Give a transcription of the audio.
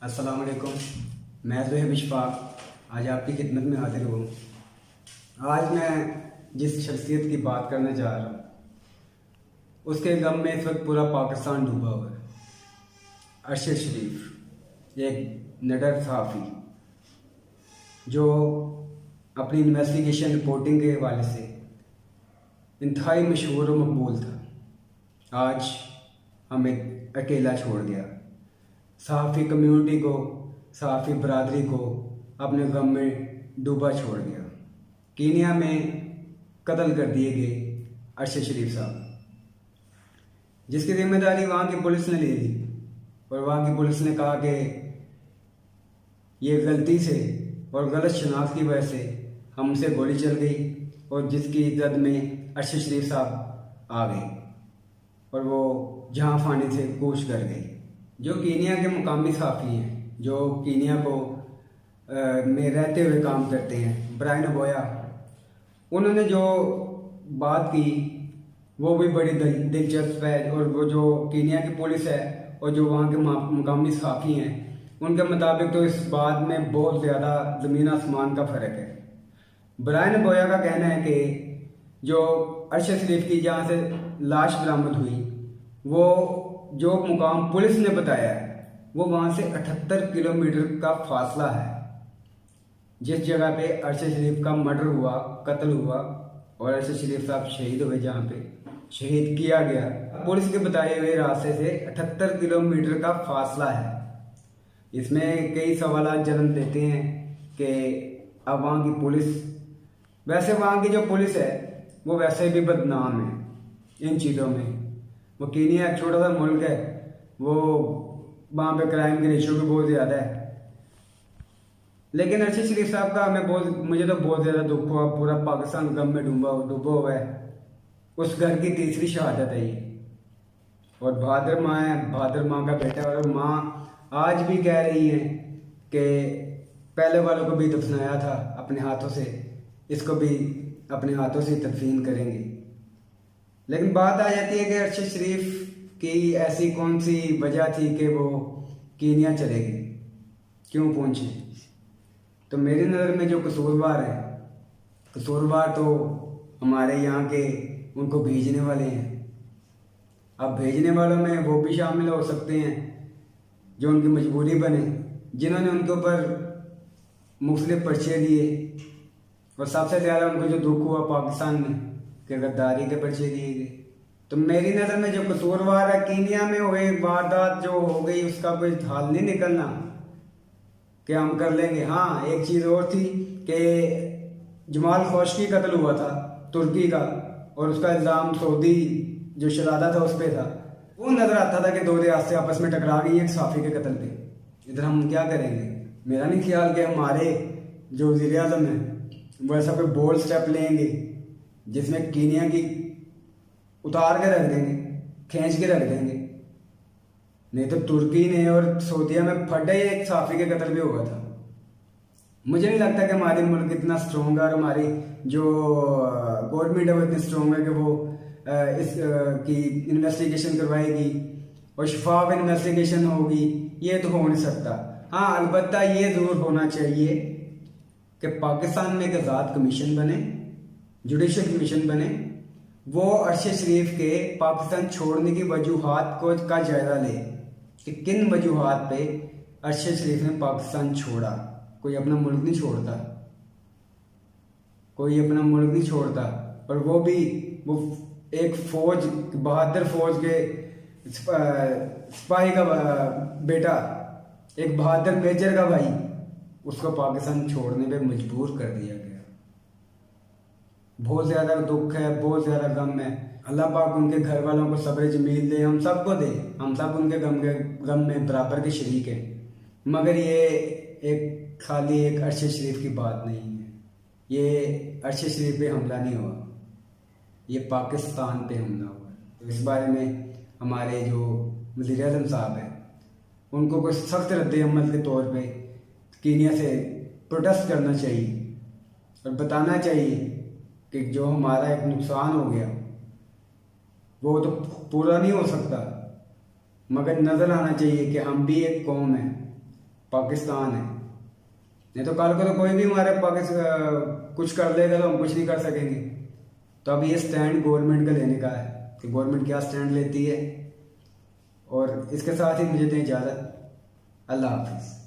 अस्सलाम वालेकुम। मैं ज़ोहेब इशफाक आज आपकी खिदमत में हाजिर हूँ। आज मैं जिस शख्सियत की बात करने जा रहा हूँ उसके गम में इस वक्त पूरा पाकिस्तान डूबा हुआ है। अरशद शरीफ, एक निडर सहाफ़ी जो अपनी इन्वेस्टिगेशन रिपोर्टिंग के हवाले से इंतहाई मशहूर और मकबूल था, आज हमें अकेला छोड़ गया। सहाफ़ी कम्युनिटी को, सहाफ़ी बरादरी को अपने गम में डूबा छोड़ गया। कीनिया में कत्ल कर दिए गए अरशद शरीफ साहब, जिसकी जिम्मेदारी वहाँ की पुलिस ने ले ली और वहाँ की पुलिस ने कहा कि ये गलती से और गलत शनाख्त की वजह से हमसे गोली चल गई और जिसकी जद में अरशद शरीफ साहब आ गए और वो जहाँ फानी से कूच कर गई। जो कीनिया के मुकामी सहाफ़ी हैं, जो कीनिया को में रहते हुए काम करते हैं, ब्रायन अबोया, उन्होंने जो बात की वो भी बड़ी दिलचस्प है। और वो जो कीनिया की पुलिस है और जो वहाँ के मुकामी सहाफ़ी हैं, उनके मुताबिक तो इस बात में बहुत ज़्यादा ज़मीन आसमान का फ़र्क है। ब्रायन अबोया का कहना है कि जो अरशद शरीफ की जहाँ से लाश बरामद हुई, वो जो मुकाम पुलिस ने बताया है वो वहाँ से 78 किलोमीटर का फासला है, जिस जगह पे अरशद शरीफ का मर्डर हुआ, कत्ल हुआ और अरशद शरीफ साहब शहीद हुए, जहाँ पे शहीद किया गया। पुलिस के बताए हुए रास्ते से 78 किलोमीटर का फासला है। इसमें कई सवाल जन्म देते हैं कि अब वहाँ की पुलिस, वैसे वहाँ की जो पुलिस है वो वैसे भी बदनाम है इन चीज़ों में। वो कीनिया एक छोटा सा मुल्क है, वो वहाँ पे क्राइम की रेशियो भी बहुत ज़्यादा है। लेकिन अरशद शरीफ साहब का मुझे तो बहुत ज़्यादा दुख हुआ। पूरा पाकिस्तान गम में डूबा हुआ है। उस घर की तीसरी शहादत है ये, और बहादुर माँ है, बहादुर माँ का बेटा। और माँ आज भी कह रही है कि पहले वालों को भी दफनाया था अपने हाथों से, इसको भी अपने हाथों से तदफीन करेंगे। लेकिन बात आ जाती है कि अरशद शरीफ की ऐसी कौन सी वजह थी कि वो कीनिया चले गए, क्यों पहुंचे? तो मेरी नज़र में जो कसूरवार है, कसूरवार तो हमारे यहाँ के उनको भेजने वाले हैं। अब भेजने वालों में वो भी शामिल हो सकते हैं जो उनकी मजबूरी बने, जिन्होंने उनके ऊपर मुख्तलिफ पर्चे दिए। और सबसे ज़्यादा उनको जो दुख हुआ पाकिस्तान में कि गद्दारी के पर्चे दिए गए। तो मेरी नज़र में जो कसूरवार है, कीनिया में हुए वारदात जो हो गई उसका कोई हाल नहीं निकलना कि हम कर लेंगे। हाँ, एक चीज़ और थी कि जमाल खशोगी कत्ल हुआ था तुर्की का, और उसका इल्ज़ाम सऊदी जो शरादा था उस पर था। वो नज़र आता था कि दो रियासतें आपस में टकरा गई एक सहाफ़ी के कत्ल पे। इधर हम क्या करेंगे? मेरा नहीं ख्याल कि हमारे जो वज़ीर आज़म है वो ऐसा कोई बोल्ड स्टेप लेंगे जिसमें कीनिया की उतार के रख देंगे, खींच के रख देंगे। नहीं तो तुर्की ने और सऊदीया में फटे एक सहाफ़ी के कत्ल भी हुआ था। मुझे नहीं लगता कि हमारे मुल्क इतना स्ट्रॉन्ग है और हमारी जो गवर्नमेंट है वो इतनी स्ट्रॉन्ग है कि वो इस की इन्वेस्टिगेशन करवाएगी और शफाफ इन्वेस्टिगेशन होगी। ये तो हो नहीं सकता। हाँ, अलबत्ता ये ज़रूर होना चाहिए कि पाकिस्तान में एक आज़ाद कमीशन बने, जुडिशल कमीशन बने, वो अरशद शरीफ के पाकिस्तान छोड़ने की वजूहात को का जायज़ा ले कि किन वजूहात पे अरशद शरीफ ने पाकिस्तान छोड़ा। कोई अपना मुल्क नहीं छोड़ता, कोई अपना मुल्क नहीं छोड़ता। और वो एक फौज, बहादुर फौज के सिपाही का बेटा, एक बहादुर मेजर का भाई, उसको पाकिस्तान छोड़ने पे मजबूर कर दिया गया। बहुत ज़्यादा दुख है, बहुत ज़्यादा गम है। अल्लाह पाक उनके घर वालों को सब्र जमील दे, हम सबको दे। हम सब उनके गम में बराबर के शरीक हैं। मगर ये एक खाली एक अरशद शरीफ की बात नहीं है। ये अरशद शरीफ पे हमला नहीं हुआ, ये पाकिस्तान पे हमला हुआ। तो इस बारे में हमारे जो वज़ीर आज़म साहब हैं उनको कोई सख्त रद्द-ए-अमल के तौर पे कीनिया से प्रोटेस्ट करना चाहिए और बताना चाहिए कि जो हमारा एक नुकसान हो गया वो तो पूरा नहीं हो सकता, मगर नज़र आना चाहिए कि हम भी एक कौम है पाकिस्तान है। नहीं तो कल को तो कोई भी हमारे पाकिस्तान कुछ कर लेगा तो हम कुछ नहीं कर सकेंगे। तो अब ये स्टैंड गवर्नमेंट का लेने का है कि गवर्नमेंट क्या स्टैंड लेती है। और इसके साथ ही मुझे दें इजाज़त। अल्लाह हाफिज़।